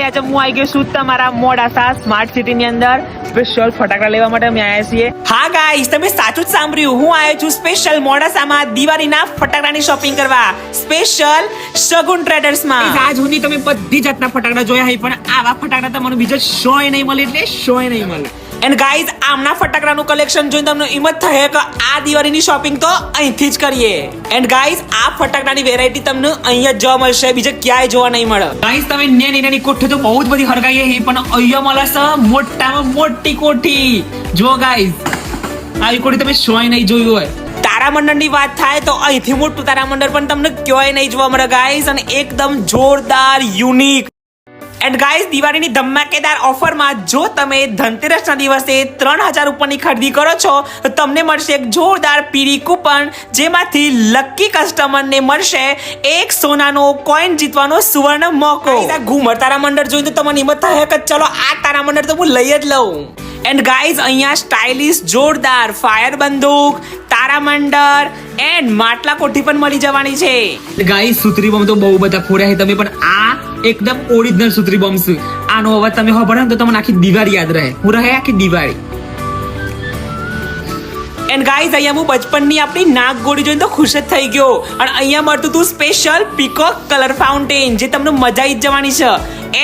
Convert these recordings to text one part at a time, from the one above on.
આજે હું આવી ગયો છું તમારા મોડાસા સ્માર્ટ સિટી ની અંદર સ્પેશિયલ ફટાકડા લેવા માટે અમે આવ્યા છીએ. હા ગાઈસ, તમે સાચું જ સાંભળ્યું. હું આવ્યો છું સ્પેશિયલ મોડાસામાં દિવાળીના ફટાકડાની શોપિંગ કરવા, સ્પેશિયલ શગુન ટ્રેડર્સમાં. આજ સુધી તમે બધી જાતના ફટાકડા જોયા હોય, પણ આવા ફટાકડા તમને બીજો શોય નહીં મળે, એટલે શોય નહીં મળે. એન્ડ ગાઈઝ, આમના ફટાકડાનું કલેક્શન જોઈને તમને હિંમત થાય કે આ દિવાળીની શોપિંગ તો અહીંથી જ કરીએ. એન્ડ ગાઈઝ, આ ફટાકડાની વેરાયટી તમને અહીંયા જ જોવા મળશે, બીજે ક્યાંય જોવા નહીં મળે. ગાઈઝ, તમે નાની કોઠી તો બહુ જ બધી હરગાઈ હે, પણ અહીંયા મળે છે મોટામાં મોટી કોઠી. જો ગાઈઝ, આવી કોઠી તમે શોય નહીં જોયું હોય. તારામંડળની વાત થાય તો અહીંથી મોટું તારામંડળ પણ તમને ક્યાંય નહીં જોવા મળે ગાઈઝ, અને એકદમ જોરદાર યુનિક. એન્ડ ગાઈઝ, દિવાળીની ધમાકેદાર ઓફરમાં જો તમે ધનતેરસના દિવસે 3000 ઉપરની ખરીદી કરો છો તો તમને મળશે એક જોરદાર પીડી કૂપન, જેમાંથી લકી કસ્ટમરને મળશે એક સોનાનો કોઈન જીતવાનો સુવર્ણ મોકો. ઘુમર તારામંડળ જોઈને તો તમને હિંમત થાય કે ચલો આ તારામંડળ તો હું લઈ જ લઉં. એન્ડ ગાઈઝ, અહીંયા સ્ટાઇલિશ જોરદાર ફાયર બંદૂક, તારામંડળ એન્ડ માટલા કોઠી પણ મળી જવાની છે. ગાઈઝ, સુતરી બોમ્બ તો બહુ બધા ફોડ્યા છે તમે, પણ આ એકદમ ઓરિજિનલ સુતરી બોમ્બ છે. આનો અવાજ તમે સાંભળો ને તો તમને આખી દિવાળી યાદ રહે. હું રહે આખી દિવાળી. એન્ડ ગાઈઝ, અહીંયા હું બચપનની આપણી નાક ગોળી જોઈને તો ખુશ જ થઈ ગયો. અને અહીંયા મળતું હતું સ્પેશિયલ પીકોક કલર ફાઉન્ટેન, જે તમને મજા આવી જવાની છે.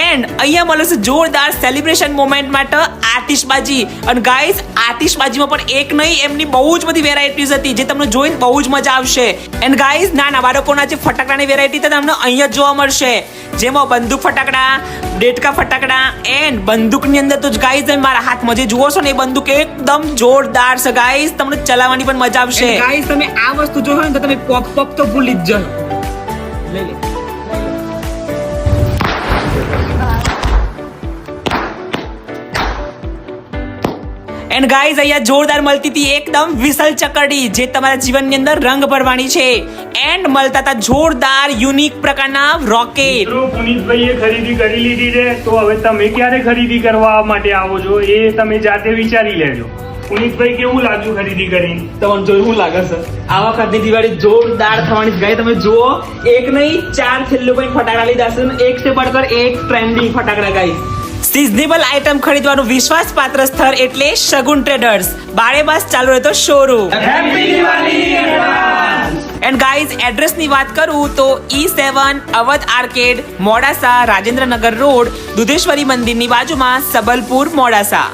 એન્ડ અહીંયા મળે છે જોરદાર સેલિબ્રેશન મોમેન્ટ માટે આતિશબાજી. અને ગાઈઝ, આતિશબાજીમાં પણ એક નહીં, એમની બહુ જ બધી વેરાયટીઝ હતી, જે તમને જોઈને બહુ જ મજા આવશે. એન્ડ ગાઈઝ, નાના બાળકોના જે ફટાકડાની વેરાયટી તમને અહીંયા જ જોવા મળશે, જેમાં બંદૂક ફટાકડા, ડેટકા ફટાકડા એન્ડ બંદૂકની અંદર તો ગાઈઝ તમે મારા હાથમાં જે જુઓ છો ને, એ બંદૂક એકદમ જોરદાર છે ગાઈઝ, તમને ચલાવવાની પણ મજા આવશે. ગાઈઝ, તમે આ વસ્તુ જોશો ને તો તમે પોપ તો ભૂલી જ જાઓ. લઈ લે. એન્ડ ગાઈઝ, અહીંયા જોરદાર મળતી હતી એકદમ વિસલ ચકરડી, જે તમારા જીવનની અંદર રંગ ભરવાની છે. એન્ડ મળતા હતા જોરદાર યુનિક પ્રકારના રોકેટ. પુનિતભાઈએ ખરીદી કરી લીધી છે, તો હવે તમે ક્યારે ખરીદી કરવા માટે આવો છો એ તમે જાતે વિચારી લેજો. પુનિતભાઈ, કેવું લાગ્યું ખરીદી કરીને? તમને જોયું શું લાગે છે? આ વખતની દિવાળી જોરદાર થવાની છે. તમે જુઓ, એક નહીં 4 થેલ્લો ભાઈ ફટાકડા લીધા છે, એક સે પડકર એક ટ્રેન્ડિંગ ફટાકડા. ગાઈઝ, સિઝનેબલ આઇટમ ખરીદવાનું વિશ્વાસપાત્ર સ્થળ એટલે શગુન ટ્રેડર્સ. 12 માસ ચાલુ રહેતો showroom. Happy Diwali advance. And guys, એડ્રેસની વાત કરું તો E7 Awadh arcade, Modasa, Rajendranagar road, Dudheshwari મંદિરની બાજુમાં, સબલપુર, મોડાસા.